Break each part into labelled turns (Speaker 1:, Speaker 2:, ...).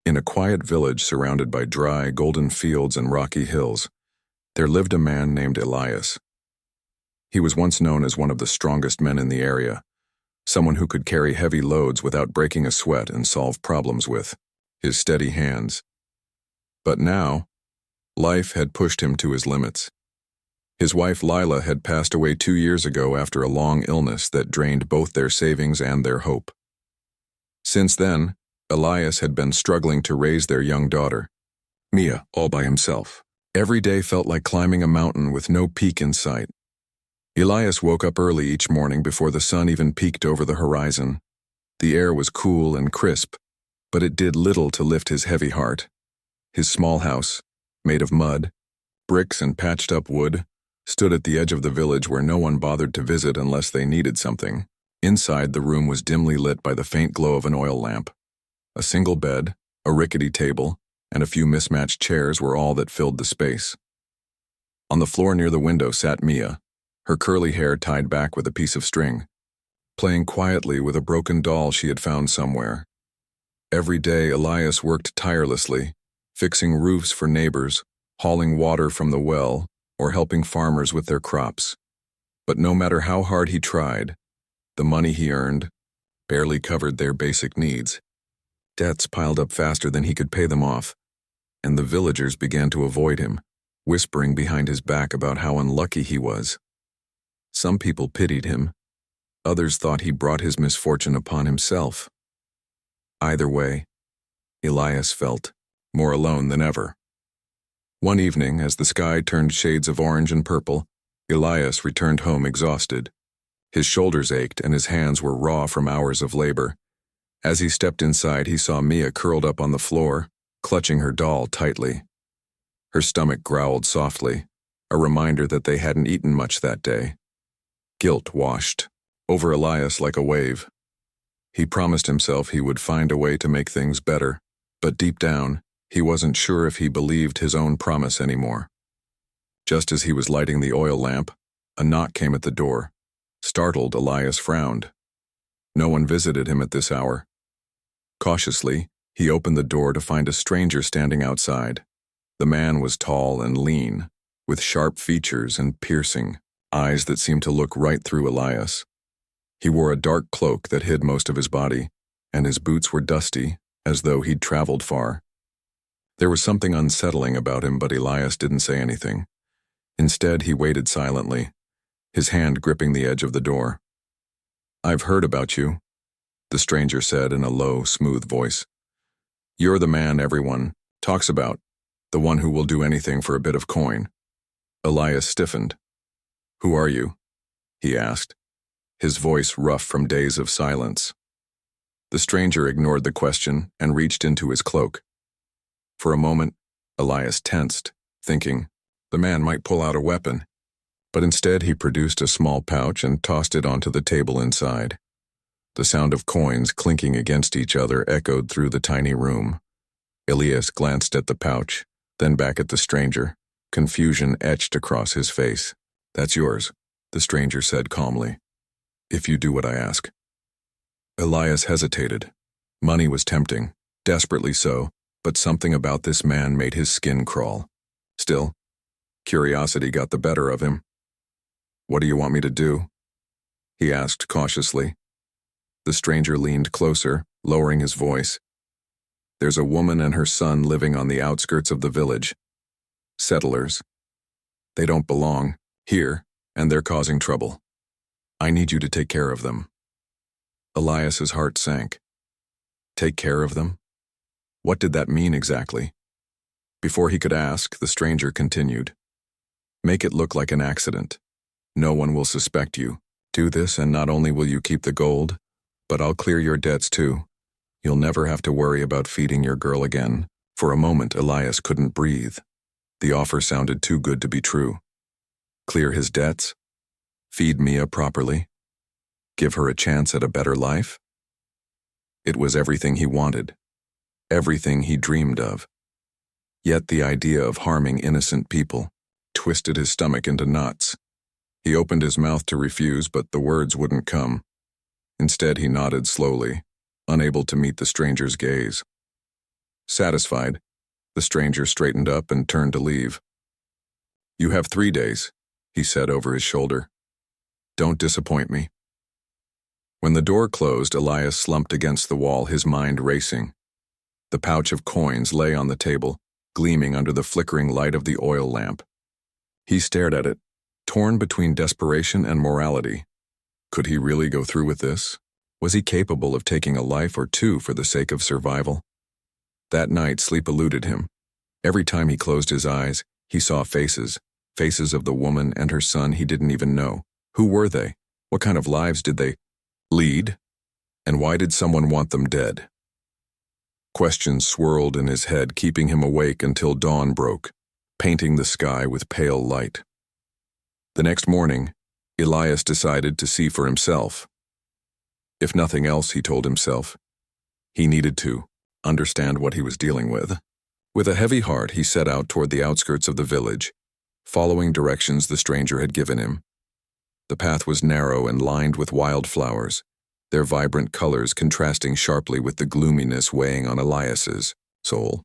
Speaker 1: In a quiet village surrounded by dry, golden fields and rocky hills, there lived a man named Elias. He was once known as one of the strongest men in the area, someone who could carry heavy loads without breaking a sweat and solve problems with his steady hands. But now, life had pushed him to his limits. His wife Lila had passed away 2 years ago after a long illness that drained both their savings and their hope. Since then, Elias had been struggling to raise their young daughter, Mia, all by himself. Every day felt like climbing a mountain with no peak in sight. Elias woke up early each morning before the sun even peeked over the horizon. The air was cool and crisp, but it did little to lift his heavy heart. His small house, made of mud, bricks and patched-up wood, stood at the edge of the village where no one bothered to visit unless they needed something. Inside, the room was dimly lit by the faint glow of an oil lamp. A single bed, a rickety table, and a few mismatched chairs were all that filled the space. On the floor near the window sat Mia, her curly hair tied back with a piece of string, playing quietly with a broken doll she had found somewhere. Every day, Elias worked tirelessly, fixing roofs for neighbors, hauling water from the well, or helping farmers with their crops. But no matter how hard he tried, the money he earned barely covered their basic needs. Debts piled up faster than he could pay them off, and the villagers began to avoid him, whispering behind his back about how unlucky he was. Some people pitied him. Others thought he brought his misfortune upon himself. Either way, Elias felt more alone than ever. One evening, as the sky turned shades of orange and purple, Elias returned home exhausted. His shoulders ached and his hands were raw from hours of labor. As he stepped inside, he saw Mia curled up on the floor, clutching her doll tightly. Her stomach growled softly, a reminder that they hadn't eaten much that day. Guilt washed over Elias like a wave. He promised himself he would find a way to make things better, but deep down, he wasn't sure if he believed his own promise anymore. Just as he was lighting the oil lamp, a knock came at the door. Startled, Elias frowned. No one visited him at this hour. Cautiously, he opened the door to find a stranger standing outside. The man was tall and lean, with sharp features and piercing eyes that seemed to look right through Elias. He wore a dark cloak that hid most of his body, and his boots were dusty, as though he'd traveled far. There was something unsettling about him, but Elias didn't say anything. Instead, he waited silently, his hand gripping the edge of the door. "I've heard about you," the stranger said in a low, smooth voice. "You're the man everyone talks about, the one who will do anything for a bit of coin." Elias stiffened. "Who are you?" he asked, his voice rough from days of silence. The stranger ignored the question and reached into his cloak. For a moment, Elias tensed, thinking the man might pull out a weapon. But instead he produced a small pouch and tossed it onto the table inside. The sound of coins clinking against each other echoed through the tiny room. Elias glanced at the pouch, then back at the stranger, confusion etched across his face. "That's yours," the stranger said calmly, "if you do what I ask." Elias hesitated. Money was tempting, desperately so, but something about this man made his skin crawl. Still, curiosity got the better of him. "What do you want me to do?" he asked cautiously. The stranger leaned closer, lowering his voice. "There's a woman and her son living on the outskirts of the village. Settlers. They don't belong here, and they're causing trouble. I need you to take care of them." Elias's heart sank. Take care of them? What did that mean exactly? Before he could ask, the stranger continued. "Make it look like an accident. No one will suspect you. Do this, and not only will you keep the gold, but I'll clear your debts too. You'll never have to worry about feeding your girl again." For a moment, Elias couldn't breathe. The offer sounded too good to be true. Clear his debts? Feed Mia properly? Give her a chance at a better life? It was everything he wanted. Everything he dreamed of. Yet the idea of harming innocent people twisted his stomach into knots. He opened his mouth to refuse, but the words wouldn't come. Instead, he nodded slowly, unable to meet the stranger's gaze. Satisfied, the stranger straightened up and turned to leave. "You have 3 days," he said over his shoulder. "Don't disappoint me." When the door closed, Elias slumped against the wall, his mind racing. The pouch of coins lay on the table, gleaming under the flickering light of the oil lamp. He stared at it, torn between desperation and morality. Could he really go through with this? Was he capable of taking a life or two for the sake of survival? That night, sleep eluded him. Every time he closed his eyes, he saw faces of the woman and her son he didn't even know. Who were they? What kind of lives did they lead? And why did someone want them dead? Questions swirled in his head, keeping him awake until dawn broke, painting the sky with pale light. The next morning, Elias decided to see for himself. If nothing else, he told himself, he needed to understand what he was dealing with. With a heavy heart, he set out toward the outskirts of the village, following directions the stranger had given him. The path was narrow and lined with wildflowers, their vibrant colors contrasting sharply with the gloominess weighing on Elias's soul.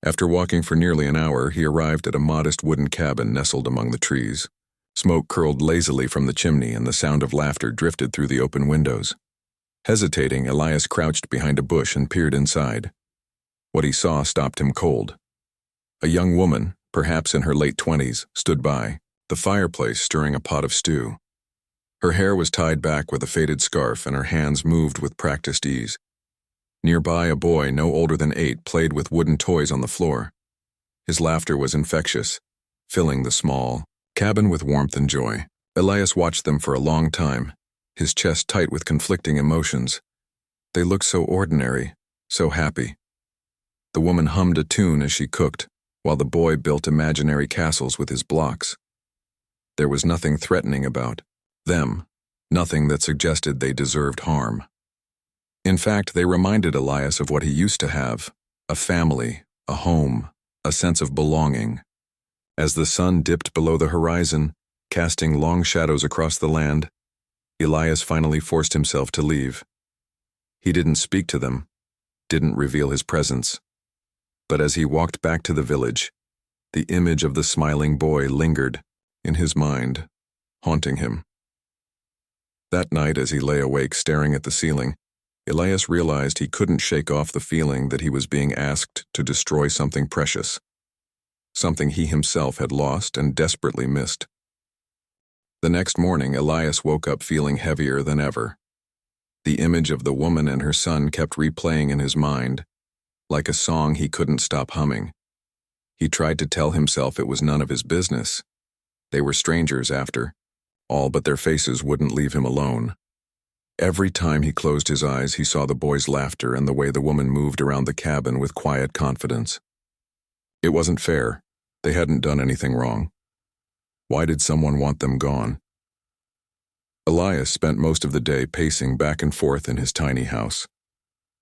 Speaker 1: After walking for nearly an hour, he arrived at a modest wooden cabin nestled among the trees. Smoke curled lazily from the chimney, and the sound of laughter drifted through the open windows. Hesitating, Elias crouched behind a bush and peered inside. What he saw stopped him cold. A young woman, perhaps in her late 20s, stood by, the fireplace stirring a pot of stew. Her hair was tied back with a faded scarf, and her hands moved with practiced ease. Nearby, a boy no older than 8 played with wooden toys on the floor. His laughter was infectious, filling the small cabin with warmth and joy. Elias watched them for a long time, his chest tight with conflicting emotions. They looked so ordinary, so happy. The woman hummed a tune as she cooked, while the boy built imaginary castles with his blocks. There was nothing threatening about them, nothing that suggested they deserved harm. In fact, they reminded Elias of what he used to have, a family, a home, a sense of belonging. As the sun dipped below the horizon, casting long shadows across the land, Elias finally forced himself to leave. He didn't speak to them, didn't reveal his presence. But as he walked back to the village, the image of the smiling boy lingered in his mind, haunting him. That night, as he lay awake staring at the ceiling, Elias realized he couldn't shake off the feeling that he was being asked to destroy something precious, something he himself had lost and desperately missed. The next morning, Elias woke up feeling heavier than ever. The image of the woman and her son kept replaying in his mind, like a song he couldn't stop humming. He tried to tell himself it was none of his business. They were strangers after all, but their faces wouldn't leave him alone. Every time he closed his eyes, he saw the boy's laughter and the way the woman moved around the cabin with quiet confidence. It wasn't fair. They hadn't done anything wrong. Why did someone want them gone? Elias spent most of the day pacing back and forth in his tiny house.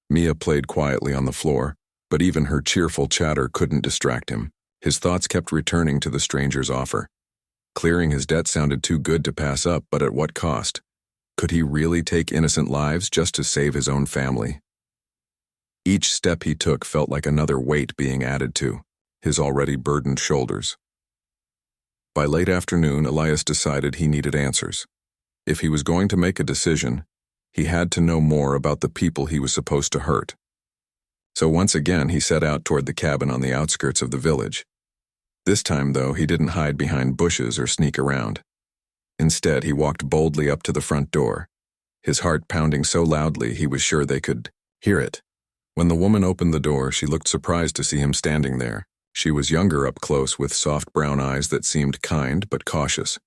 Speaker 1: Mia played quietly on the floor, but even her cheerful chatter couldn't distract him. His thoughts kept returning to the stranger's offer. Clearing his debt sounded too good to pass up, but at what cost? Could he really take innocent lives just to save his own family? Each step he took felt like another weight being added to his already burdened shoulders. By late afternoon, Elias decided he needed answers. If he was going to make a decision, he had to know more about the people he was supposed to hurt. So once again, he set out toward the cabin on the outskirts of the village. This time, though, he didn't hide behind bushes or sneak around. Instead, he walked boldly up to the front door, his heart pounding so loudly he was sure they could hear it. When the woman opened the door, she looked surprised to see him standing there. She was younger up close, with soft brown eyes that seemed kind but cautious.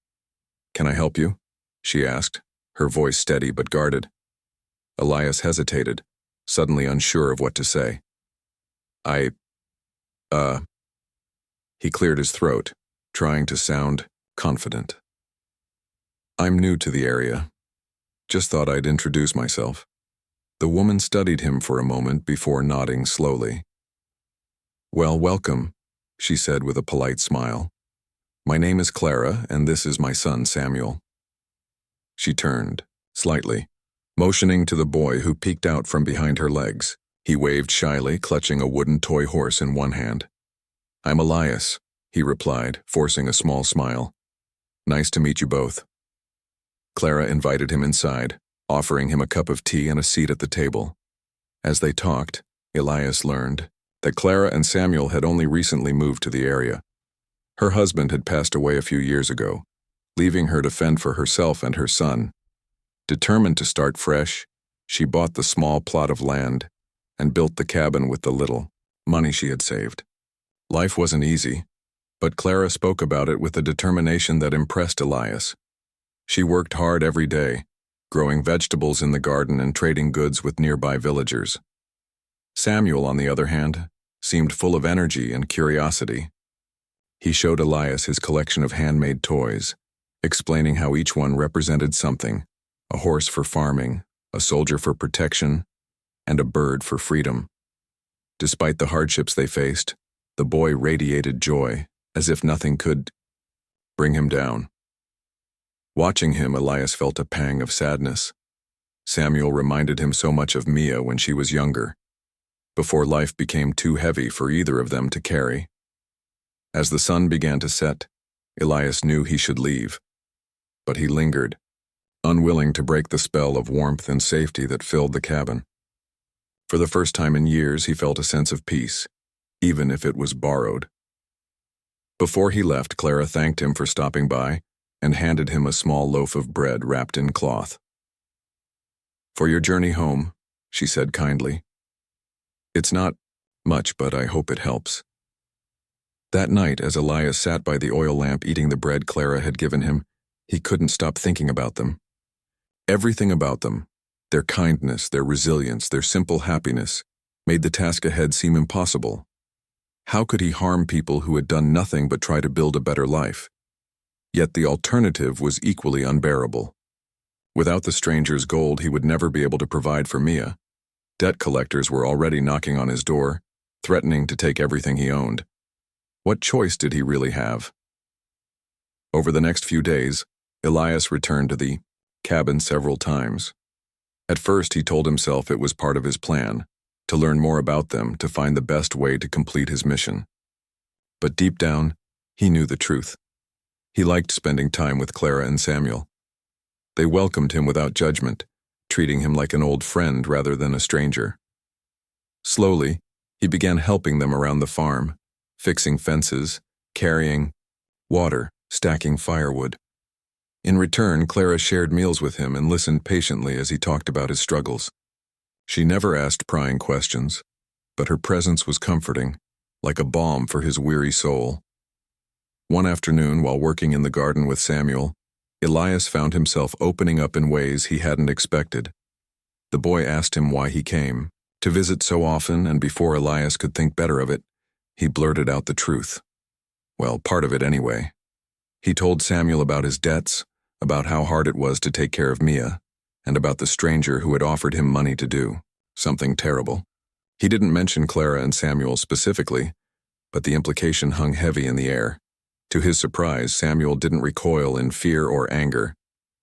Speaker 1: "Can I help you?" she asked, her voice steady but guarded. Elias hesitated, suddenly unsure of what to say. He cleared his throat, trying to sound confident. "I'm new to the area. Just thought I'd introduce myself." The woman studied him for a moment before nodding slowly. "Well, welcome," she said with a polite smile. "My name is Clara, and this is my son, Samuel." She turned, slightly, motioning to the boy who peeked out from behind her legs. He waved shyly, clutching a wooden toy horse in one hand. "I'm Elias," he replied, forcing a small smile. "Nice to meet you both." Clara invited him inside, offering him a cup of tea and a seat at the table. As they talked, Elias learned that Clara and Samuel had only recently moved to the area. Her husband had passed away a few years ago, leaving her to fend for herself and her son. Determined to start fresh, she bought the small plot of land and built the cabin with the little money she had saved. Life wasn't easy, but Clara spoke about it with a determination that impressed Elias. She worked hard every day, growing vegetables in the garden and trading goods with nearby villagers. Samuel, on the other hand, seemed full of energy and curiosity. He showed Elias his collection of handmade toys, explaining how each one represented something: a horse for farming, a soldier for protection, and a bird for freedom. Despite the hardships they faced, the boy radiated joy, as if nothing could bring him down. Watching him, Elias felt a pang of sadness. Samuel reminded him so much of Mia when she was younger, before life became too heavy for either of them to carry. As the sun began to set, Elias knew he should leave, but he lingered, unwilling to break the spell of warmth and safety that filled the cabin. For the first time in years, he felt a sense of peace, even if it was borrowed. Before he left, Clara thanked him for stopping by and handed him a small loaf of bread wrapped in cloth. "For your journey home," she said kindly. "It's not much, but I hope it helps." That night, as Elias sat by the oil lamp eating the bread Clara had given him, he couldn't stop thinking about them. Everything about them, their kindness, their resilience, their simple happiness, made the task ahead seem impossible. How could he harm people who had done nothing but try to build a better life? Yet the alternative was equally unbearable. Without the stranger's gold, he would never be able to provide for Mia. Debt collectors were already knocking on his door, threatening to take everything he owned. What choice did he really have? Over the next few days, Elias returned to the cabin several times. At first, he told himself it was part of his plan, to learn more about them, to find the best way to complete his mission. But deep down, he knew the truth. He liked spending time with Clara and Samuel. They welcomed him without judgment, treating him like an old friend rather than a stranger. Slowly, he began helping them around the farm, fixing fences, carrying water, stacking firewood. In return, Clara shared meals with him and listened patiently as he talked about his struggles. She never asked prying questions, but her presence was comforting, like a balm for his weary soul. One afternoon, while working in the garden with Samuel, Elias found himself opening up in ways he hadn't expected. The boy asked him why he came to visit so often, and before Elias could think better of it, he blurted out the truth. Well, part of it anyway. He told Samuel about his debts, about how hard it was to take care of Mia, and about the stranger who had offered him money to do something terrible. He didn't mention Clara and Samuel specifically, but the implication hung heavy in the air. To his surprise, Samuel didn't recoil in fear or anger.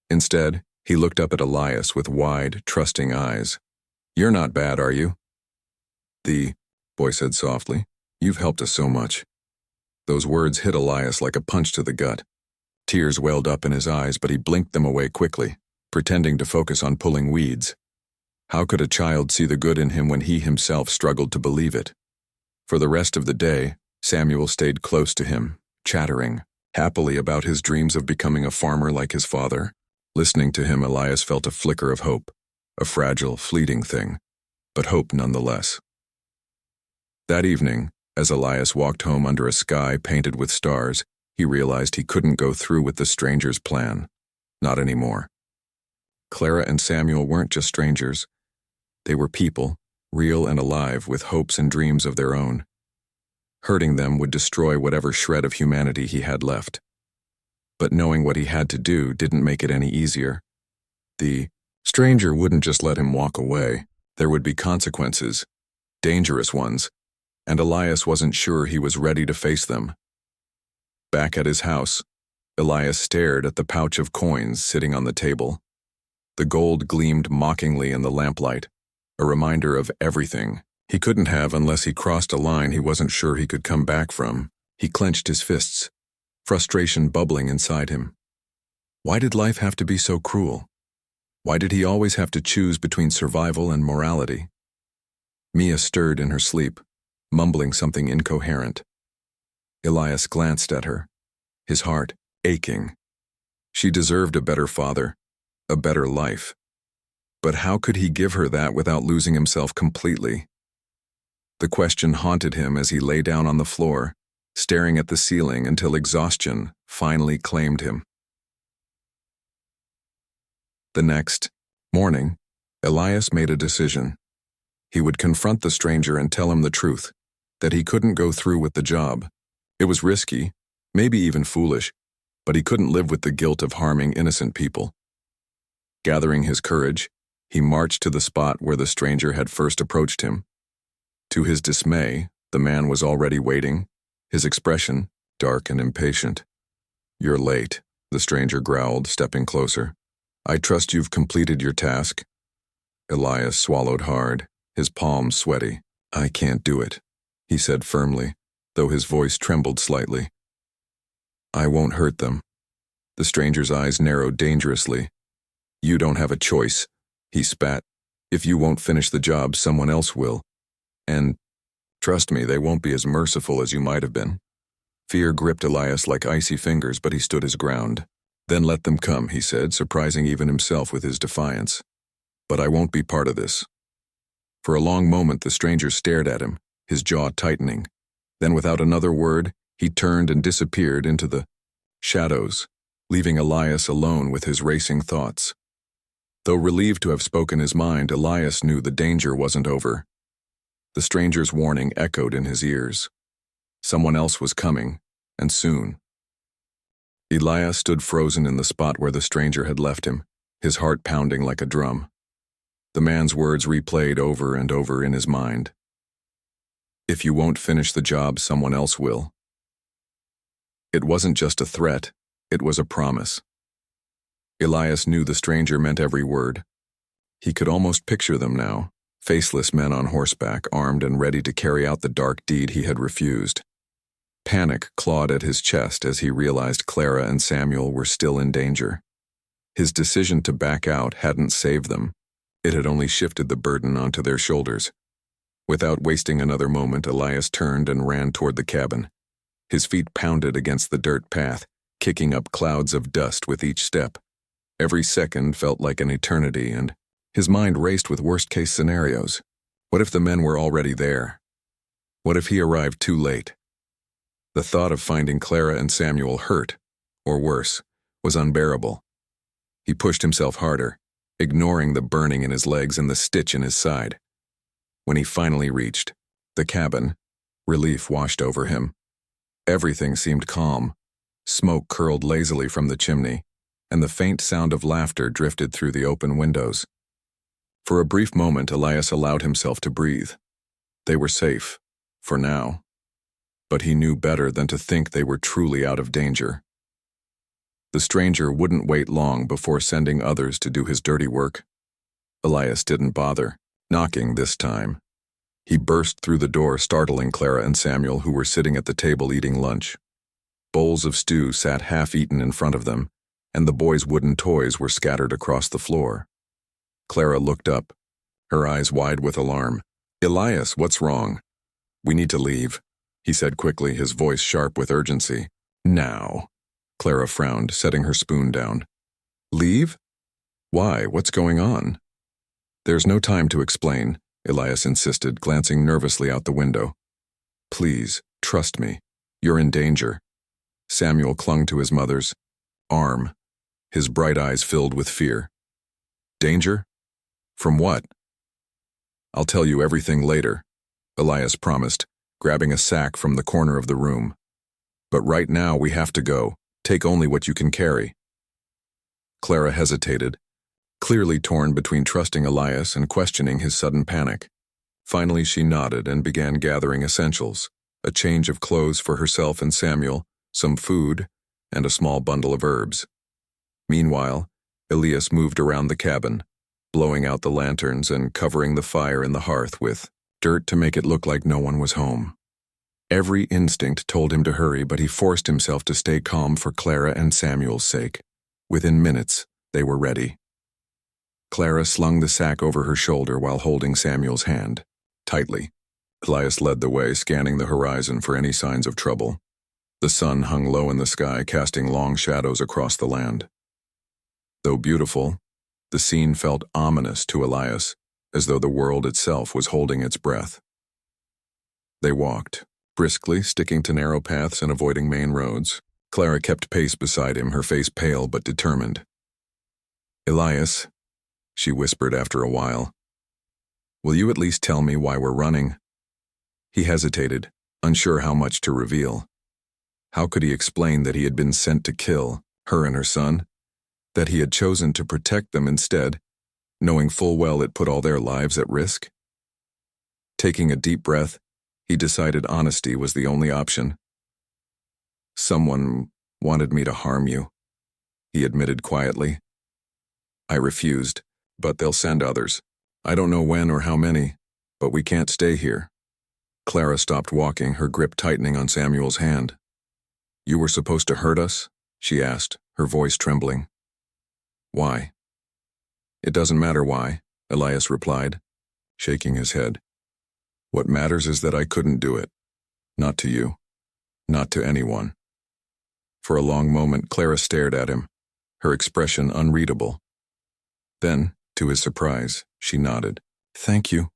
Speaker 1: Instead, he looked up at Elias with wide, trusting eyes. "You're not bad, are you?" "The boy said softly. "You've helped us so much." Those words hit Elias like a punch to the gut. Tears welled up in his eyes, but he blinked them away quickly, pretending to focus on pulling weeds. How could a child see the good in him when he himself struggled to believe it? For the rest of the day, Samuel stayed close to him, chattering happily about his dreams of becoming a farmer like his father. Listening to him, Elias felt a flicker of hope, a fragile, fleeting thing, but hope nonetheless. That evening, as Elias walked home under a sky painted with stars, he realized he couldn't go through with the stranger's plan. Not anymore. Clara and Samuel weren't just strangers. They were people, real and alive, with hopes and dreams of their own. Hurting them would destroy whatever shred of humanity he had left. But knowing what he had to do didn't make it any easier. The stranger wouldn't just let him walk away. There would be consequences, dangerous ones, and Elias wasn't sure he was ready to face them. Back at his house, Elias stared at the pouch of coins sitting on the table. The gold gleamed mockingly in the lamplight, a reminder of everything He couldn't have unless he crossed a line he wasn't sure he could come back from. He clenched his fists, frustration bubbling inside him. Why did life have to be so cruel? Why did he always have to choose between survival and morality? Mia stirred in her sleep, mumbling something incoherent. Elias glanced at her, his heart aching. She deserved a better father, a better life. But how could he give her that without losing himself completely? The question haunted him as he lay down on the floor, staring at the ceiling until exhaustion finally claimed him. The next morning, Elias made a decision. He would confront the stranger and tell him the truth, that he couldn't go through with the job. It was risky, maybe even foolish, but he couldn't live with the guilt of harming innocent people. Gathering his courage, he marched to the spot where the stranger had first approached him. To his dismay, the man was already waiting, his expression dark and impatient. "You're late," the stranger growled, stepping closer. "I trust you've completed your task." Elias swallowed hard, his palms sweaty. "I can't do it," he said firmly, though his voice trembled slightly. "I won't hurt them." The stranger's eyes narrowed dangerously. "You don't have a choice," he spat. "If you won't finish the job, someone else will. And, trust me, they won't be as merciful as you might have been." Fear gripped Elias like icy fingers, but he stood his ground. "Then let them come," he said, surprising even himself with his defiance. "But I won't be part of this." For a long moment the stranger stared at him, his jaw tightening. Then without another word, he turned and disappeared into the shadows, leaving Elias alone with his racing thoughts. Though relieved to have spoken his mind, Elias knew the danger wasn't over. The stranger's warning echoed in his ears. Someone else was coming, and soon. Elias stood frozen in the spot where the stranger had left him, his heart pounding like a drum. The man's words replayed over and over in his mind. "If you won't finish the job, someone else will." It wasn't just a threat, it was a promise. Elias knew the stranger meant every word. He could almost picture them now, faceless men on horseback, armed and ready to carry out the dark deed he had refused. Panic clawed at his chest as he realized Clara and Samuel were still in danger. His decision to back out hadn't saved them. It had only shifted the burden onto their shoulders. Without wasting another moment, Elias turned and ran toward the cabin. His feet pounded against the dirt path, kicking up clouds of dust with each step. Every second felt like an eternity, and his mind raced with worst-case scenarios. What if the men were already there? What if he arrived too late? The thought of finding Clara and Samuel hurt, or worse, was unbearable. He pushed himself harder, ignoring the burning in his legs and the stitch in his side. When he finally reached the cabin, relief washed over him. Everything seemed calm. Smoke curled lazily from the chimney, and the faint sound of laughter drifted through the open windows. For a brief moment, Elias allowed himself to breathe. They were safe, for now. But he knew better than to think they were truly out of danger. The stranger wouldn't wait long before sending others to do his dirty work. Elias didn't bother knocking this time. He burst through the door, startling Clara and Samuel, who were sitting at the table eating lunch. Bowls of stew sat half-eaten in front of them, and the boys' wooden toys were scattered across the floor. Clara looked up, her eyes wide with alarm. "Elias, what's wrong?" "We need to leave," he said quickly, his voice sharp with urgency. "Now." Clara frowned, setting her spoon down. "Leave? Why? What's going on?" "There's no time to explain," Elias insisted, glancing nervously out the window. "Please, trust me. You're in danger." Samuel clung to his mother's arm, his bright eyes filled with fear. "Danger? From what?" "I'll tell you everything later," Elias promised, grabbing a sack from the corner of the room. "But right now we have to go. Take only what you can carry." Clara hesitated, clearly torn between trusting Elias and questioning his sudden panic. Finally she nodded and began gathering essentials, a change of clothes for herself and Samuel, some food, and a small bundle of herbs. Meanwhile, Elias moved around the cabin, blowing out the lanterns and covering the fire in the hearth with dirt to make it look like no one was home. Every instinct told him to hurry, but he forced himself to stay calm for Clara and Samuel's sake. Within minutes, they were ready. Clara slung the sack over her shoulder while holding Samuel's hand tightly. Elias led the way, scanning the horizon for any signs of trouble. The sun hung low in the sky, casting long shadows across the land. Though beautiful, the scene felt ominous to Elias, as though the world itself was holding its breath. They walked, briskly, sticking to narrow paths and avoiding main roads. Clara kept pace beside him, her face pale but determined. "Elias," she whispered after a while, "will you at least tell me why we're running?" He hesitated, unsure how much to reveal. How could he explain that he had been sent to kill her and her son? That he had chosen to protect them instead, knowing full well it put all their lives at risk? Taking a deep breath, he decided honesty was the only option. "Someone wanted me to harm you," he admitted quietly. "I refused, but they'll send others. I don't know when or how many, but we can't stay here." Clara stopped walking, her grip tightening on Samuel's hand. "You were supposed to hurt us?" she asked, her voice trembling. "Why?" "It doesn't matter why," Elias replied, shaking his head. "What matters is that I couldn't do it. Not to you. Not to anyone." For a long moment, Clara stared at him, her expression unreadable. Then, to his surprise, she nodded. "Thank you,"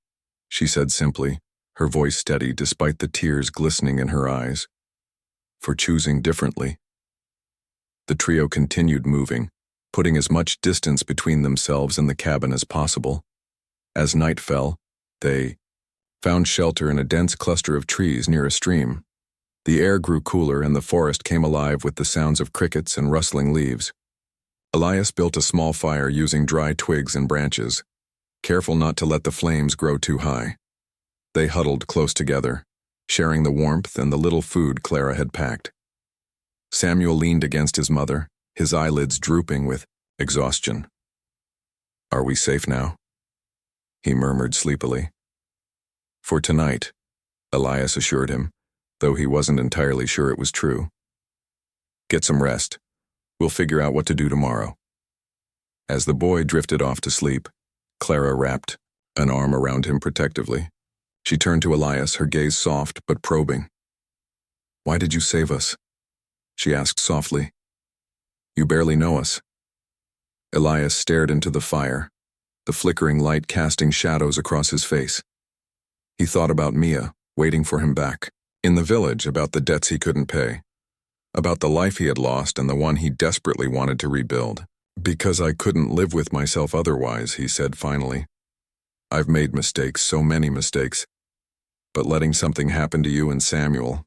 Speaker 1: she said simply, her voice steady despite the tears glistening in her eyes. "For choosing differently." The trio continued moving, putting as much distance between themselves and the cabin as possible. As night fell, they found shelter in a dense cluster of trees near a stream. The air grew cooler and the forest came alive with the sounds of crickets and rustling leaves. Elias built a small fire using dry twigs and branches, careful not to let the flames grow too high. They huddled close together, sharing the warmth and the little food Clara had packed. Samuel leaned against his mother, his eyelids drooping with exhaustion. "Are we safe now?" he murmured sleepily. "For tonight," Elias assured him, though he wasn't entirely sure it was true. "Get some rest. We'll figure out what to do tomorrow." As the boy drifted off to sleep, Clara wrapped an arm around him protectively. She turned to Elias, her gaze soft but probing. "Why did you save us?" she asked softly. "You barely know us." Elias stared into the fire, the flickering light casting shadows across his face. He thought about Mia, waiting for him back, in the village, about the debts he couldn't pay, about the life he had lost and the one he desperately wanted to rebuild. "Because I couldn't live with myself otherwise," he said finally. "I've made mistakes, so many mistakes. But letting something happen to you and Samuel,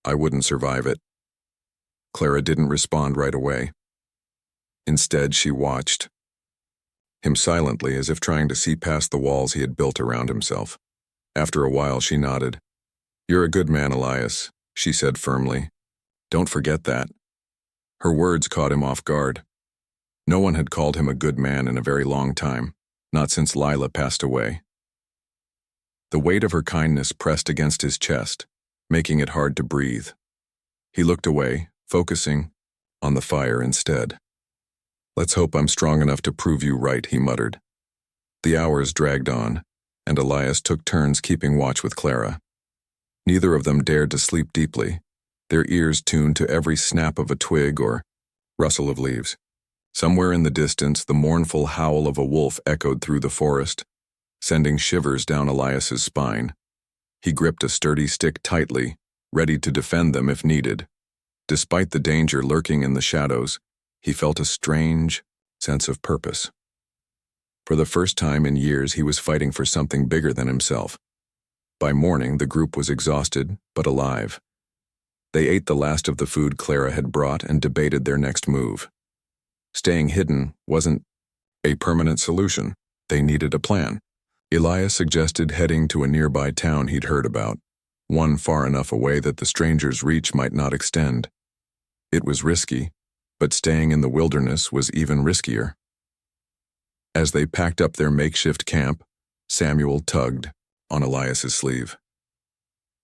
Speaker 1: I wouldn't survive it." Clara didn't respond right away. Instead, she watched him silently, as if trying to see past the walls he had built around himself. After a while, she nodded. "You're a good man, Elias," she said firmly. "Don't forget that." Her words caught him off guard. No one had called him a good man in a very long time, not since Lila passed away. The weight of her kindness pressed against his chest, making it hard to breathe. He looked away, focusing on the fire instead. "Let's hope I'm strong enough to prove you right," he muttered. The hours dragged on, and Elias took turns keeping watch with Clara. Neither of them dared to sleep deeply, their ears tuned to every snap of a twig or rustle of leaves. Somewhere in the distance, the mournful howl of a wolf echoed through the forest, sending shivers down Elias's spine. He gripped a sturdy stick tightly, ready to defend them if needed. Despite the danger lurking in the shadows, he felt a strange sense of purpose. For the first time in years, he was fighting for something bigger than himself. By morning, the group was exhausted, but alive. They ate the last of the food Clara had brought and debated their next move. Staying hidden wasn't a permanent solution. They needed a plan. Elias suggested heading to a nearby town he'd heard about, one far enough away that the stranger's reach might not extend. It was risky, but staying in the wilderness was even riskier. As they packed up their makeshift camp, Samuel tugged on Elias's sleeve.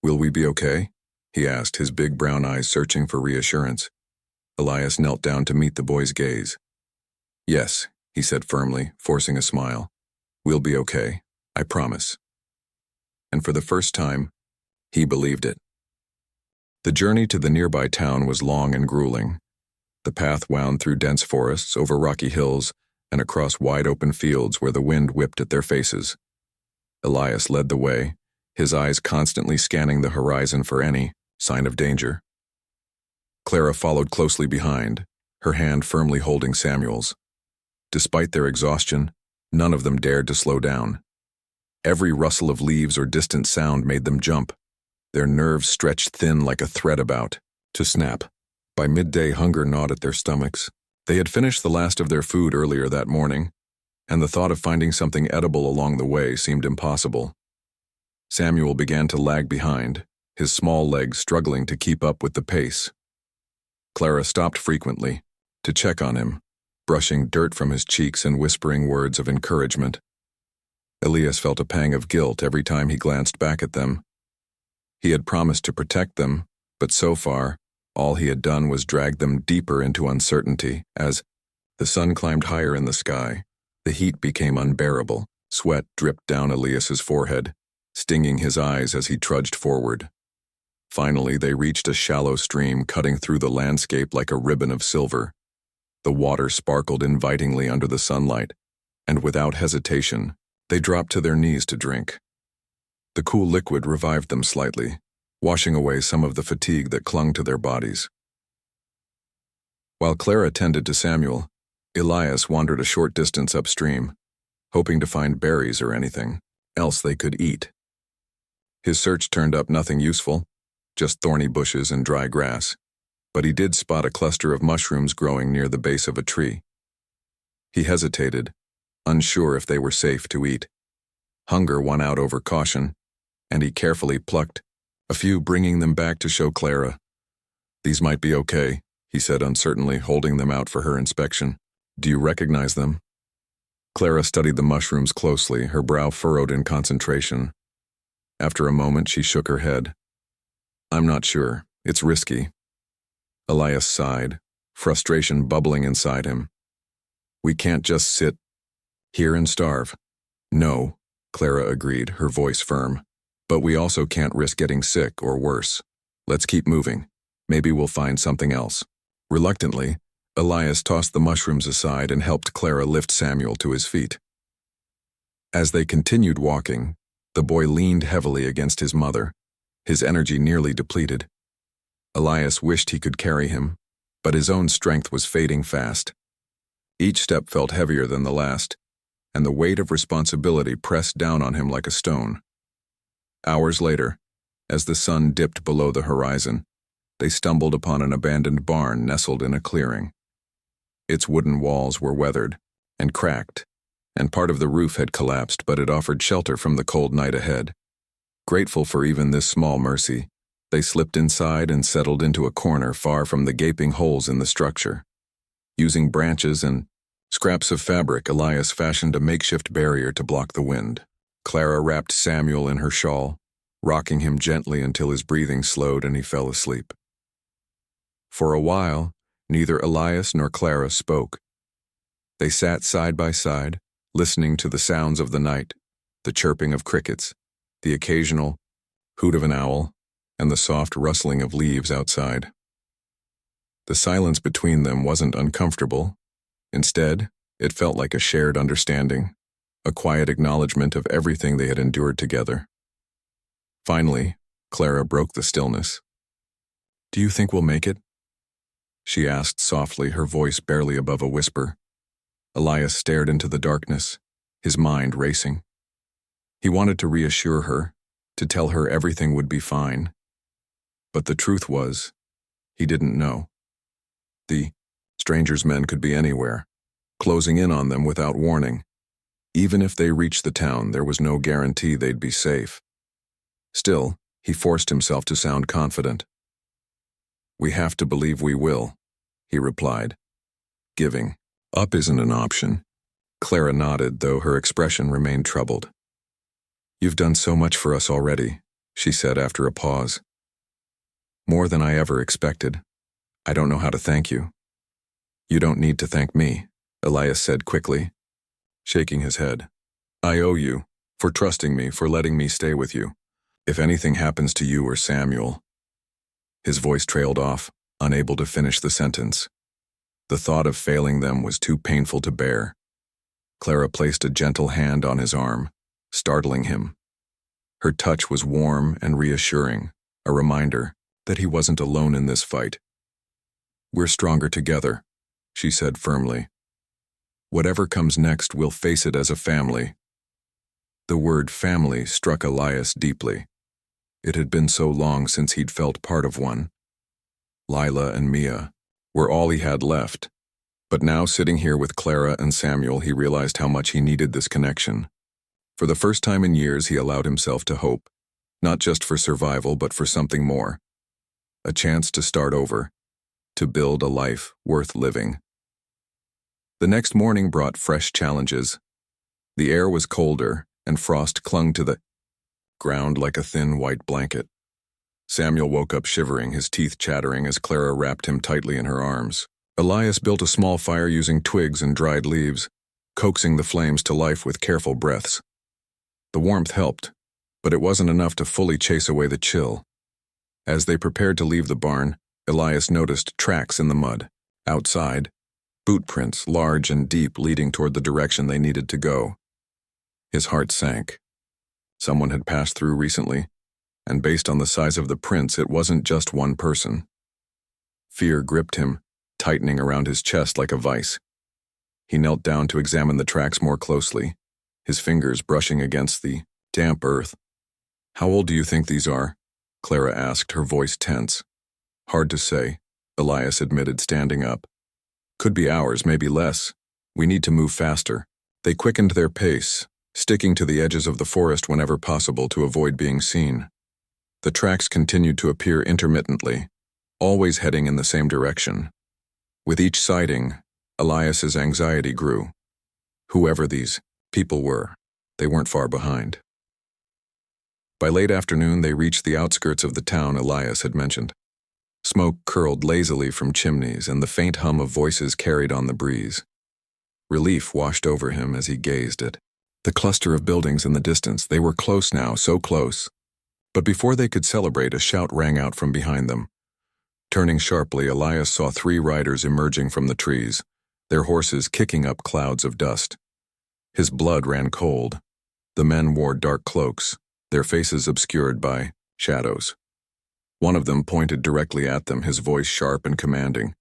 Speaker 1: "Will we be okay?" he asked, his big brown eyes searching for reassurance. Elias knelt down to meet the boy's gaze. "Yes," he said firmly, forcing a smile. "We'll be okay, I promise." And for the first time, he believed it. The journey to the nearby town was long and grueling. The path wound through dense forests, over rocky hills, and across wide-open fields where the wind whipped at their faces. Elias led the way, his eyes constantly scanning the horizon for any sign of danger. Clara followed closely behind, her hand firmly holding Samuel's. Despite their exhaustion, none of them dared to slow down. Every rustle of leaves or distant sound made them jump, their nerves stretched thin like a thread about to snap. By midday, hunger gnawed at their stomachs. They had finished the last of their food earlier that morning, and the thought of finding something edible along the way seemed impossible. Samuel began to lag behind, his small legs struggling to keep up with the pace. Clara stopped frequently to check on him, brushing dirt from his cheeks and whispering words of encouragement. Elias felt a pang of guilt every time he glanced back at them. He had promised to protect them, but so far, all he had done was drag them deeper into uncertainty. As the sun climbed higher in the sky, the heat became unbearable. Sweat dripped down Elias's forehead, stinging his eyes as he trudged forward. Finally, they reached a shallow stream cutting through the landscape like a ribbon of silver. The water sparkled invitingly under the sunlight, and without hesitation, they dropped to their knees to drink. The cool liquid revived them slightly, washing away some of the fatigue that clung to their bodies. While Clara tended to Samuel, Elias wandered a short distance upstream, hoping to find berries or anything else they could eat. His search turned up nothing useful, just thorny bushes and dry grass, but he did spot a cluster of mushrooms growing near the base of a tree. He hesitated, unsure if they were safe to eat. Hunger won out over caution, and he carefully plucked a few, bringing them back to show Clara. "These might be okay," he said uncertainly, holding them out for her inspection. "Do you recognize them?" Clara studied the mushrooms closely, her brow furrowed in concentration. After a moment, she shook her head. "I'm not sure. It's risky." Elias sighed, frustration bubbling inside him. "We can't just sit here and starve." "No," Clara agreed, her voice firm. "But we also can't risk getting sick or worse. Let's keep moving. Maybe we'll find something else." Reluctantly, Elias tossed the mushrooms aside and helped Clara lift Samuel to his feet. As they continued walking, the boy leaned heavily against his mother, his energy nearly depleted. Elias wished he could carry him, but his own strength was fading fast. Each step felt heavier than the last, and the weight of responsibility pressed down on him like a stone. Hours later, as the sun dipped below the horizon, they stumbled upon an abandoned barn nestled in a clearing. Its wooden walls were weathered and cracked, and part of the roof had collapsed, but it offered shelter from the cold night ahead. Grateful for even this small mercy, they slipped inside and settled into a corner far from the gaping holes in the structure. Using branches and scraps of fabric, Elias fashioned a makeshift barrier to block the wind. Clara wrapped Samuel in her shawl, rocking him gently until his breathing slowed and he fell asleep. For a while, neither Elias nor Clara spoke. They sat side by side, listening to the sounds of the night, the chirping of crickets, the occasional hoot of an owl, and the soft rustling of leaves outside. The silence between them wasn't uncomfortable. Instead, it felt like a shared understanding, a quiet acknowledgement of everything they had endured together. Finally, Clara broke the stillness. "Do you think we'll make it?" she asked softly, her voice barely above a whisper. Elias stared into the darkness, his mind racing. He wanted to reassure her, to tell her everything would be fine. But the truth was, he didn't know. The stranger's men could be anywhere, closing in on them without warning. Even if they reached the town, there was no guarantee they'd be safe. Still, he forced himself to sound confident. "We have to believe we will," he replied. "Giving up isn't an option." Clara nodded, though her expression remained troubled. You've done so much for us already, she said after a pause. More than I ever expected. I don't know how to thank you. You don't need to thank me, Elias said quickly, shaking his head. I owe you, for trusting me, for letting me stay with you. If anything happens to you or Samuel. His voice trailed off, unable to finish the sentence. The thought of failing them was too painful to bear. Clara placed a gentle hand on his arm, startling him. Her touch was warm and reassuring, a reminder that he wasn't alone in this fight. We're stronger together, she said firmly. Whatever comes next, we'll face it as a family. The word family struck Elias deeply. It had been so long since he'd felt part of one. Lila and Mia were all he had left, but now sitting here with Clara and Samuel, he realized how much he needed this connection. For the first time in years, he allowed himself to hope, not just for survival, but for something more. A chance to start over, to build a life worth living. The next morning brought fresh challenges. The air was colder, and frost clung to the ground like a thin white blanket. Samuel woke up shivering, his teeth chattering as Clara wrapped him tightly in her arms. Elias built a small fire using twigs and dried leaves, coaxing the flames to life with careful breaths. The warmth helped, but it wasn't enough to fully chase away the chill. As they prepared to leave the barn, Elias noticed tracks in the mud. Outside, boot prints, large and deep, leading toward the direction they needed to go. His heart sank. Someone had passed through recently, and based on the size of the prints, it wasn't just one person. Fear gripped him, tightening around his chest like a vice. He knelt down to examine the tracks more closely, his fingers brushing against the damp earth. How old do you think these are? Clara asked, her voice tense. Hard to say, Elias admitted, standing up. Could be hours, maybe less. We need to move faster. They quickened their pace, sticking to the edges of the forest whenever possible to avoid being seen. The tracks continued to appear intermittently, always heading in the same direction. With each sighting, Elias's anxiety grew. Whoever these people were, they weren't far behind. By late afternoon, they reached the outskirts of the town Elias had mentioned. Smoke curled lazily from chimneys, and the faint hum of voices carried on the breeze. Relief washed over him as he gazed at the cluster of buildings in the distance. They were close now, so close. But before they could celebrate, a shout rang out from behind them. Turning sharply, Elias saw 3 riders emerging from the trees, their horses kicking up clouds of dust. His blood ran cold. The men wore dark cloaks, their faces obscured by shadows. One of them pointed directly at them, his voice sharp and commanding.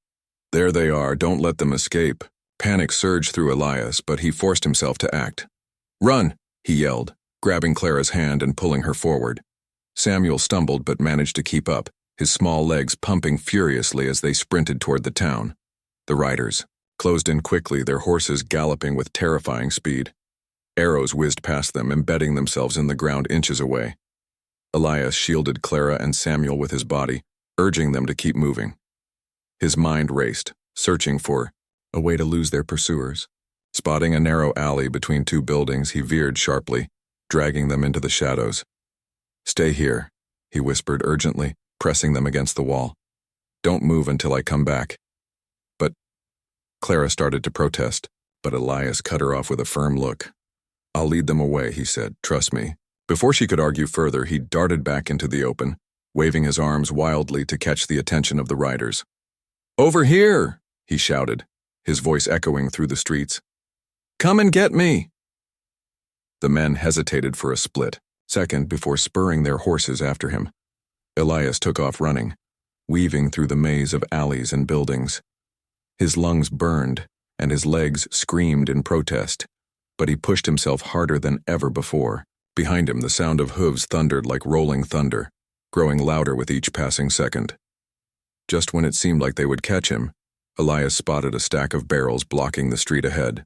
Speaker 1: There they are, don't let them escape. Panic surged through Elias, but he forced himself to act. Run, he yelled, grabbing Clara's hand and pulling her forward. Samuel stumbled but managed to keep up, his small legs pumping furiously as they sprinted toward the town. The riders closed in quickly, their horses galloping with terrifying speed. Arrows whizzed past them, embedding themselves in the ground inches away. Elias shielded Clara and Samuel with his body, urging them to keep moving. His mind raced, searching for a way to lose their pursuers. Spotting a narrow alley between 2 buildings, he veered sharply, dragging them into the shadows. Stay here, he whispered urgently, pressing them against the wall. Don't move until I come back. But Clara started to protest, but Elias cut her off with a firm look. I'll lead them away, he said, trust me. Before she could argue further, he darted back into the open, waving his arms wildly to catch the attention of the riders. Over here, he shouted, his voice echoing through the streets. Come and get me! The men hesitated for a split second before spurring their horses after him. Elias took off running, weaving through the maze of alleys and buildings. His lungs burned, and his legs screamed in protest, but he pushed himself harder than ever before. Behind him, the sound of hooves thundered like rolling thunder, growing louder with each passing second. Just when it seemed like they would catch him, Elias spotted a stack of barrels blocking the street ahead.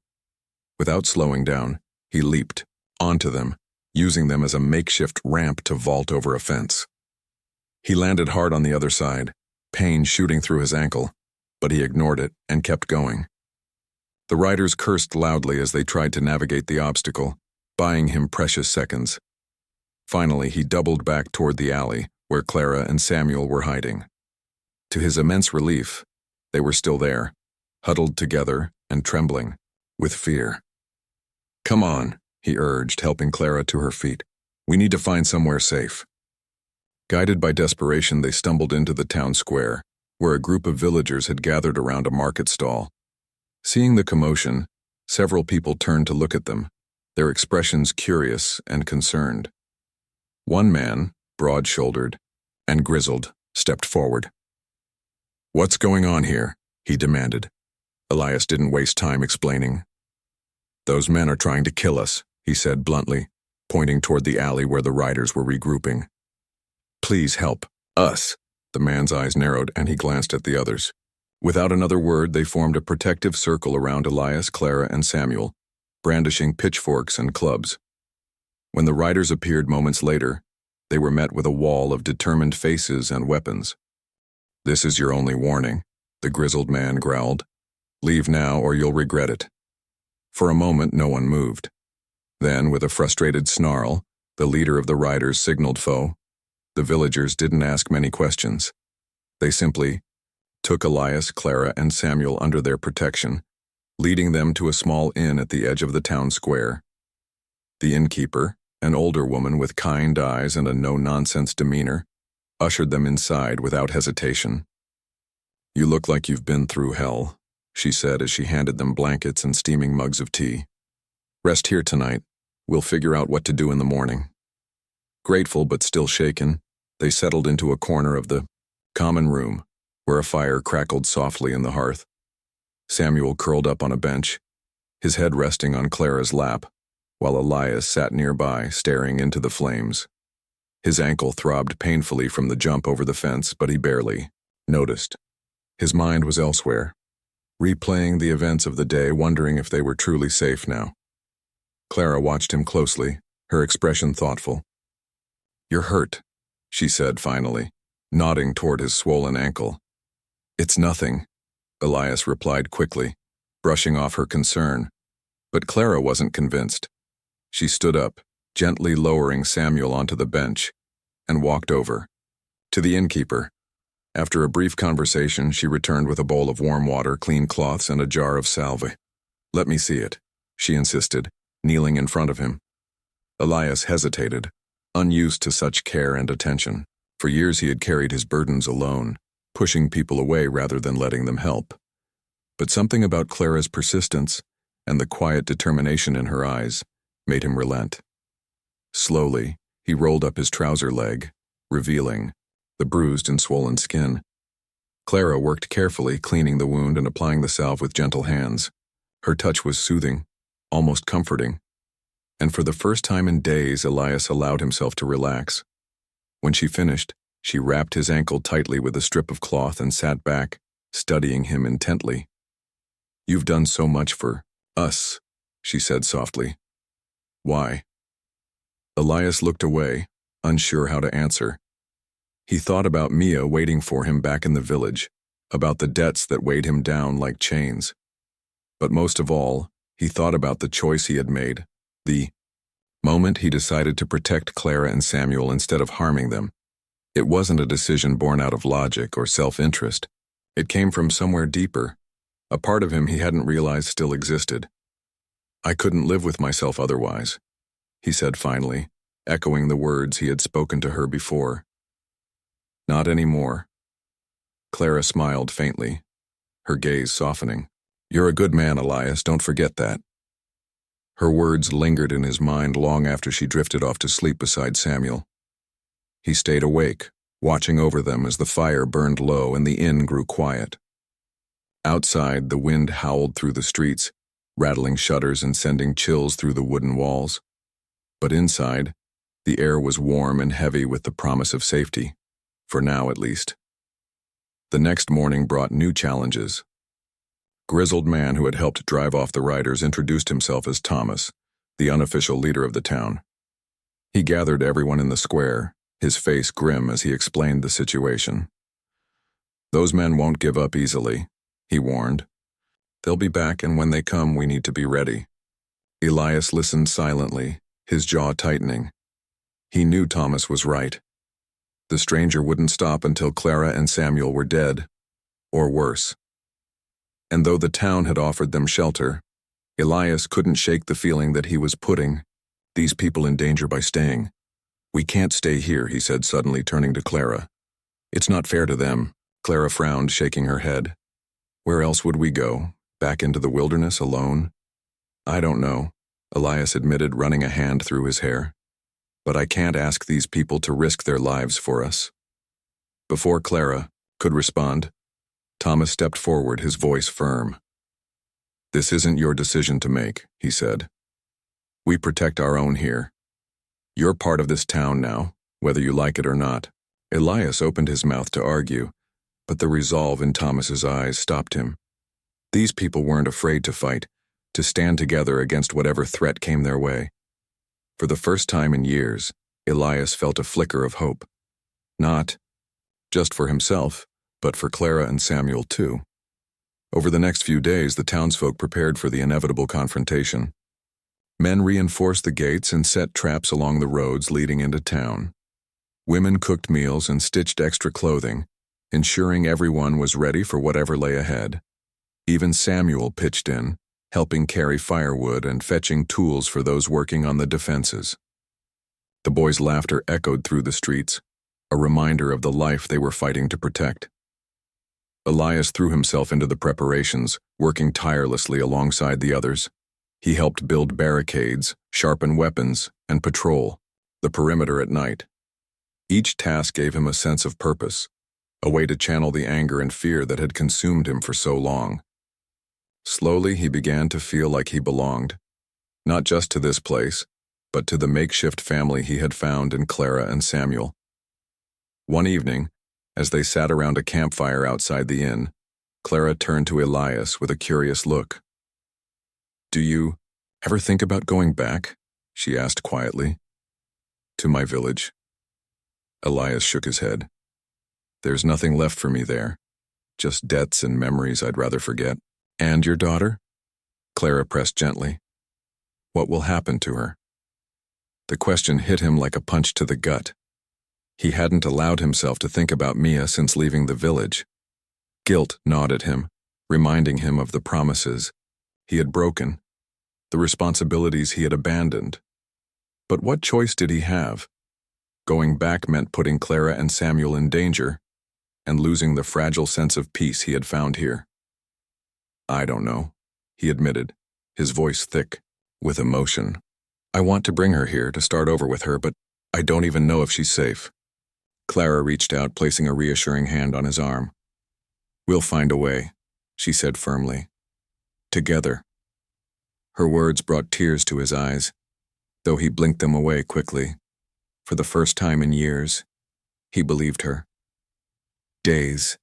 Speaker 1: Without slowing down, he leaped onto them, using them as a makeshift ramp to vault over a fence. He landed hard on the other side, pain shooting through his ankle, but he ignored it and kept going. The riders cursed loudly as they tried to navigate the obstacle, buying him precious seconds. Finally, he doubled back toward the alley, where Clara and Samuel were hiding. To his immense relief, they were still there, huddled together and trembling, with fear. "Come on," he urged, helping Clara to her feet. "We need to find somewhere safe." Guided by desperation, they stumbled into the town square, where a group of villagers had gathered around a market stall. Seeing the commotion, several people turned to look at them, their expressions curious and concerned. One man, broad-shouldered and grizzled, stepped forward. "What's going on here?" he demanded. Elias didn't waste time explaining. "Those men are trying to kill us," he said bluntly, pointing toward the alley where the riders were regrouping. "Please help us." The man's eyes narrowed and he glanced at the others. Without another word, they formed a protective circle around Elias, Clara, and Samuel, brandishing pitchforks and clubs. When the riders appeared moments later, they were met with a wall of determined faces and weapons. "This is your only warning," the grizzled man growled. "Leave now or you'll regret it." For a moment, no one moved. Then, with a frustrated snarl, the leader of the riders signaled foe. The villagers didn't ask many questions. They simply took Elias, Clara, and Samuel under their protection, leading them to a small inn at the edge of the town square. The innkeeper, an older woman with kind eyes and a no-nonsense demeanor, ushered them inside without hesitation. "You look like you've been through hell," she said as she handed them blankets and steaming mugs of tea. "Rest here tonight. We'll figure out what to do in the morning." Grateful but still shaken, they settled into a corner of the common room, where a fire crackled softly in the hearth. Samuel curled up on a bench, his head resting on Clara's lap, while Elias sat nearby, staring into the flames. His ankle throbbed painfully from the jump over the fence, but he barely noticed. His mind was elsewhere, replaying the events of the day, wondering if they were truly safe now. Clara watched him closely, her expression thoughtful. "You're hurt," she said finally, nodding toward his swollen ankle. "It's nothing," Elias replied quickly, brushing off her concern. But Clara wasn't convinced. She stood up, gently lowering Samuel onto the bench, and walked over to the innkeeper. After a brief conversation, she returned with a bowl of warm water, clean cloths, and a jar of salve. "Let me see it," she insisted, kneeling in front of him. Elias hesitated, unused to such care and attention. For years he had carried his burdens alone, pushing people away rather than letting them help. But something about Clara's persistence and the quiet determination in her eyes made him relent. Slowly, he rolled up his trouser leg, revealing the bruised and swollen skin. Clara worked carefully, cleaning the wound and applying the salve with gentle hands. Her touch was soothing, almost comforting. And for the first time in days, Elias allowed himself to relax. When she finished, she wrapped his ankle tightly with a strip of cloth and sat back, studying him intently. "You've done so much for us," she said softly. "Why?" Elias looked away, unsure how to answer. He thought about Mia waiting for him back in the village, about the debts that weighed him down like chains. But most of all, he thought about the choice he had made, the moment he decided to protect Clara and Samuel instead of harming them. It wasn't a decision born out of logic or self-interest. It came from somewhere deeper, a part of him he hadn't realized still existed. "I couldn't live with myself otherwise," he said finally, echoing the words he had spoken to her before. "Not anymore." Clara smiled faintly, her gaze softening. "You're a good man, Elias, don't forget that." Her words lingered in his mind long after she drifted off to sleep beside Samuel. He stayed awake, watching over them as the fire burned low and the inn grew quiet. Outside, the wind howled through the streets, rattling shutters and sending chills through the wooden walls. But inside, the air was warm and heavy with the promise of safety, for now at least. The next morning brought new challenges. Grizzled man who had helped drive off the riders introduced himself as Thomas, the unofficial leader of the town. He gathered everyone in the square, his face grim as he explained the situation. "Those men won't give up easily," he warned. "They'll be back, and when they come, we need to be ready." Elias listened silently, his jaw tightening. He knew Thomas was right. The stranger wouldn't stop until Clara and Samuel were dead, or worse. And though the town had offered them shelter, Elias couldn't shake the feeling that he was putting these people in danger by staying. "We can't stay here," he said, suddenly turning to Clara. "It's not fair to them." Clara frowned, shaking her head. "Where else would we go? Back into the wilderness alone?" "I don't know," Elias admitted, running a hand through his hair. "But I can't ask these people to risk their lives for us." Before Clara could respond, Thomas stepped forward, his voice firm. "This isn't your decision to make," he said. "We protect our own here. You're part of this town now, whether you like it or not." Elias opened his mouth to argue, but the resolve in Thomas's eyes stopped him. These people weren't afraid to fight, to stand together against whatever threat came their way. For the first time in years, Elias felt a flicker of hope. Not just for himself, but for Clara and Samuel too. Over the next few days, the townsfolk prepared for the inevitable confrontation. Men reinforced the gates and set traps along the roads leading into town. Women cooked meals and stitched extra clothing, ensuring everyone was ready for whatever lay ahead. Even Samuel pitched in, helping carry firewood and fetching tools for those working on the defenses. The boys' laughter echoed through the streets, a reminder of the life they were fighting to protect. Elias threw himself into the preparations, working tirelessly alongside the others. He helped build barricades, sharpen weapons, and patrol the perimeter at night. Each task gave him a sense of purpose, a way to channel the anger and fear that had consumed him for so long. Slowly, he began to feel like he belonged, not just to this place, but to the makeshift family he had found in Clara and Samuel. One evening, as they sat around a campfire outside the inn, Clara turned to Elias with a curious look. "Do you ever think about going back?" she asked quietly. "To my village?" Elias shook his head. "There's nothing left for me there, just debts and memories I'd rather forget." "And your daughter?" Clara pressed gently. "What will happen to her?" The question hit him like a punch to the gut. He hadn't allowed himself to think about Mia since leaving the village. Guilt gnawed at him, reminding him of the promises he had broken, the responsibilities he had abandoned. But what choice did he have? Going back meant putting Clara and Samuel in danger, and losing the fragile sense of peace he had found here. "I don't know," he admitted, his voice thick with emotion. "I want to bring her here to start over with her, but I don't even know if she's safe." Clara reached out, placing a reassuring hand on his arm. "We'll find a way," she said firmly. "Together." Her words brought tears to his eyes, though he blinked them away quickly. For the first time in years, he believed her. Days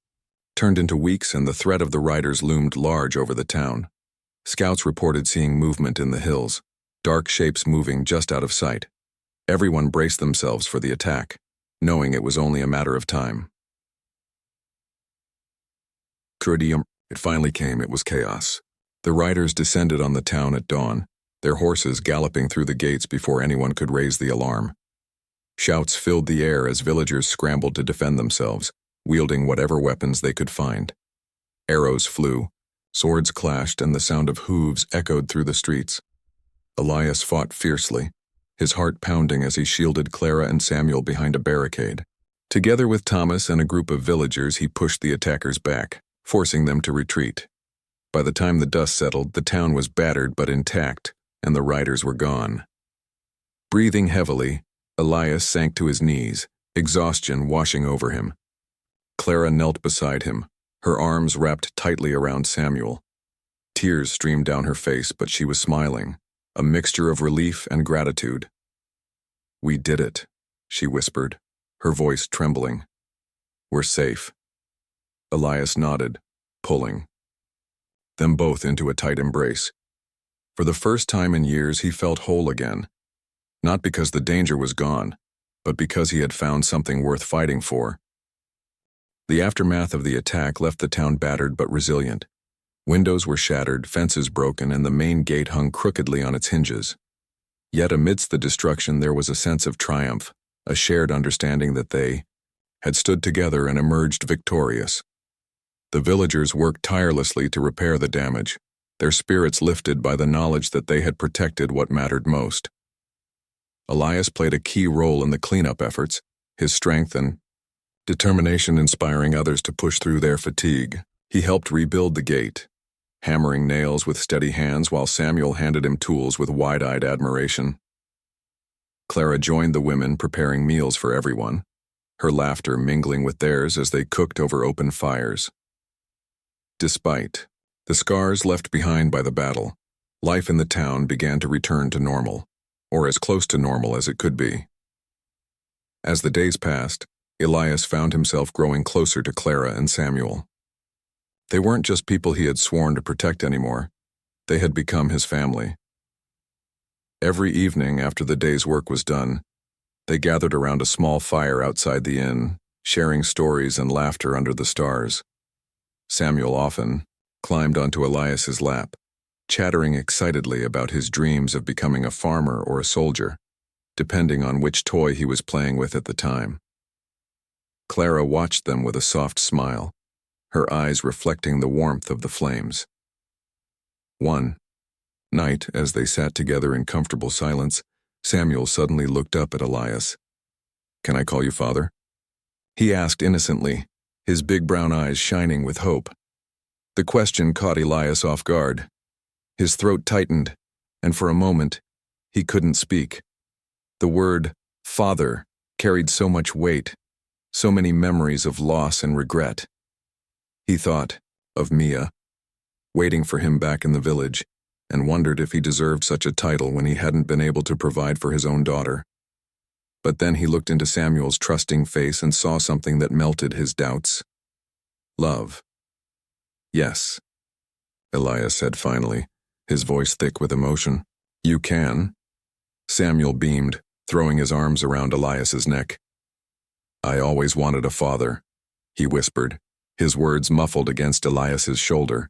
Speaker 1: turned into weeks, and the threat of the riders loomed large over the town. Scouts reported seeing movement in the hills, dark shapes moving just out of sight. Everyone braced themselves for the attack, knowing it was only a matter of time. It finally came. It was chaos. The riders descended on the town at dawn, their horses galloping through the gates before anyone could raise the alarm. Shouts filled the air as villagers scrambled to defend themselves, wielding whatever weapons they could find. Arrows flew, swords clashed, and the sound of hooves echoed through the streets. Elias fought fiercely, his heart pounding as he shielded Clara and Samuel behind a barricade. Together with Thomas and a group of villagers, he pushed the attackers back, forcing them to retreat. By the time the dust settled, the town was battered but intact, and the riders were gone. Breathing heavily, Elias sank to his knees, exhaustion washing over him. Clara knelt beside him, her arms wrapped tightly around Samuel. Tears streamed down her face, but she was smiling, a mixture of relief and gratitude. "We did it," she whispered, her voice trembling. "We're safe." Elias nodded, pulling them both into a tight embrace. For the first time in years, he felt whole again, not because the danger was gone, but because he had found something worth fighting for. The aftermath of the attack left the town battered but resilient. Windows were shattered, fences broken, and the main gate hung crookedly on its hinges. Yet amidst the destruction there was a sense of triumph, a shared understanding that they had stood together and emerged victorious. The villagers worked tirelessly to repair the damage, their spirits lifted by the knowledge that they had protected what mattered most. Elias played a key role in the cleanup efforts, his strength and determination inspiring others to push through their fatigue. He helped rebuild the gate, hammering nails with steady hands while Samuel handed him tools with wide-eyed admiration. Clara joined the women preparing meals for everyone, her laughter mingling with theirs as they cooked over open fires. Despite the scars left behind by the battle, life in the town began to return to normal, or as close to normal as it could be. As the days passed, Elias found himself growing closer to Clara and Samuel. They weren't just people he had sworn to protect anymore. They had become his family. Every evening after the day's work was done, they gathered around a small fire outside the inn, sharing stories and laughter under the stars. Samuel often climbed onto Elias's lap, chattering excitedly about his dreams of becoming a farmer or a soldier, depending on which toy he was playing with at the time. Clara watched them with a soft smile, her eyes reflecting the warmth of the flames. One night, as they sat together in comfortable silence, Samuel suddenly looked up at Elias. "Can I call you father?" he asked innocently, his big brown eyes shining with hope. The question caught Elias off guard. His throat tightened, and for a moment, he couldn't speak. The word father carried so much weight, so many memories of loss and regret. He thought of Mia, waiting for him back in the village, and wondered if he deserved such a title when he hadn't been able to provide for his own daughter. But then he looked into Samuel's trusting face and saw something that melted his doubts. Love. "Yes," Elias said finally, his voice thick with emotion. "You can." Samuel beamed, throwing his arms around Elias's neck. "I always wanted a father," he whispered, his words muffled against Elias's shoulder.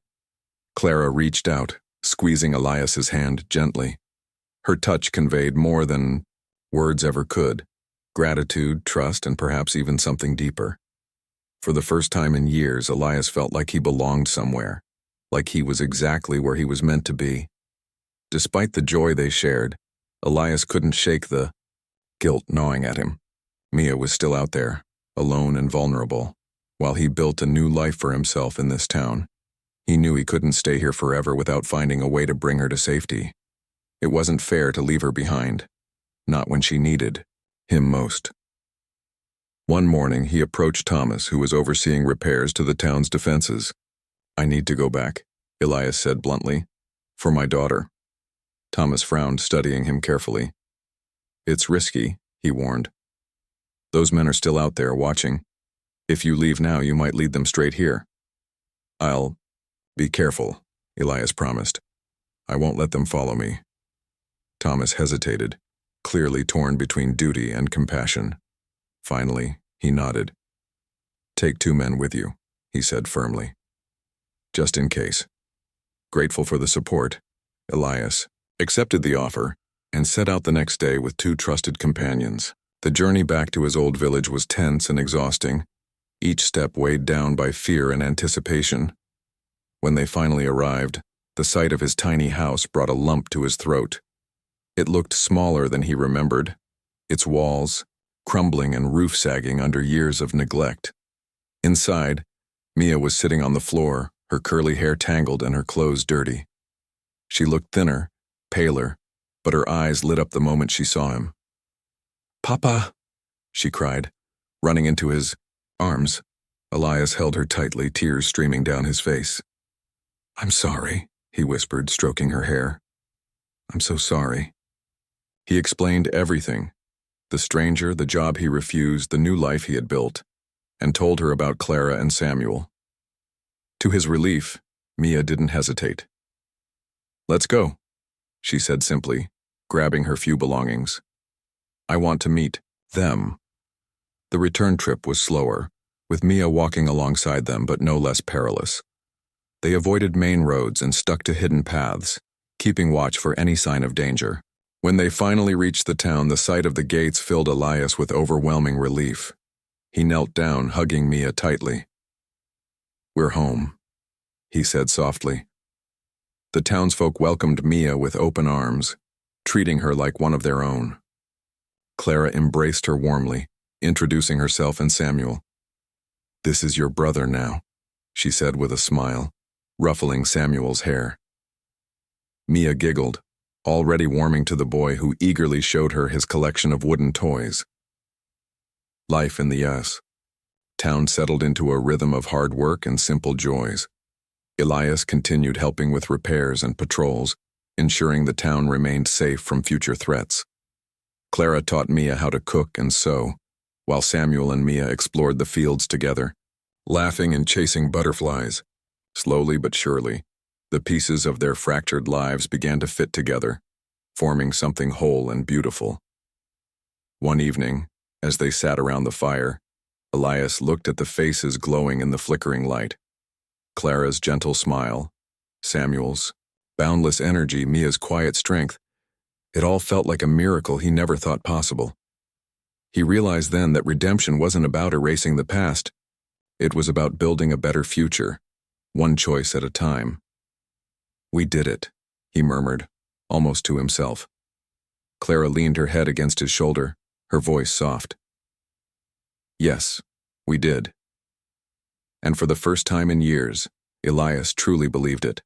Speaker 1: Clara reached out, squeezing Elias's hand gently. Her touch conveyed more than words ever could: gratitude, trust, and perhaps even something deeper. For the first time in years, Elias felt like he belonged somewhere, like he was exactly where he was meant to be. Despite the joy they shared, Elias couldn't shake the guilt gnawing at him. Mia was still out there, alone and vulnerable, while he built a new life for himself in this town. He knew he couldn't stay here forever without finding a way to bring her to safety. It wasn't fair to leave her behind, not when she needed him most. One morning, he approached Thomas, who was overseeing repairs to the town's defenses. "I need to go back," Elias said bluntly. "For my daughter." Thomas frowned, studying him carefully. "It's risky," he warned. "Those men are still out there, watching. If you leave now, you might lead them straight here." "I'll be careful," Elias promised. "I won't let them follow me." Thomas hesitated, clearly torn between duty and compassion. Finally, he nodded. "Take 2 men with you," he said firmly. "Just in case." Grateful for the support, Elias accepted the offer and set out the next day with 2 trusted companions. The journey back to his old village was tense and exhausting, each step weighed down by fear and anticipation. When they finally arrived, the sight of his tiny house brought a lump to his throat. It looked smaller than he remembered, its walls crumbling and roof sagging under years of neglect. Inside, Mia was sitting on the floor, her curly hair tangled and her clothes dirty. She looked thinner, paler, but her eyes lit up the moment she saw him. "Papa!" she cried, running into his arms. Elias held her tightly, tears streaming down his face. "I'm sorry," he whispered, stroking her hair. "I'm so sorry." He explained everything: the stranger, the job he refused, the new life he had built, and told her about Clara and Samuel. To his relief, Mia didn't hesitate. "Let's go," she said simply, grabbing her few belongings. "I want to meet them." The return trip was slower, with Mia walking alongside them, but no less perilous. They avoided main roads and stuck to hidden paths, keeping watch for any sign of danger. When they finally reached the town, the sight of the gates filled Elias with overwhelming relief. He knelt down, hugging Mia tightly. "We're home," he said softly. The townsfolk welcomed Mia with open arms, treating her like one of their own. Clara embraced her warmly, introducing herself and Samuel. "This is your brother now," she said with a smile, ruffling Samuel's hair. Mia giggled, already warming to the boy who eagerly showed her his collection of wooden toys. Life in the U.S. town settled into a rhythm of hard work and simple joys. Elias continued helping with repairs and patrols, ensuring the town remained safe from future threats. Clara taught Mia how to cook and sew, while Samuel and Mia explored the fields together, laughing and chasing butterflies. Slowly but surely, the pieces of their fractured lives began to fit together, forming something whole and beautiful. One evening, as they sat around the fire, Elias looked at the faces glowing in the flickering light. Clara's gentle smile, Samuel's boundless energy, Mia's quiet strength. It all felt like a miracle he never thought possible. He realized then that redemption wasn't about erasing the past. It was about building a better future, one choice at a time. "We did it," he murmured, almost to himself. Clara leaned her head against his shoulder, her voice soft. "Yes, we did." And for the first time in years, Elias truly believed it.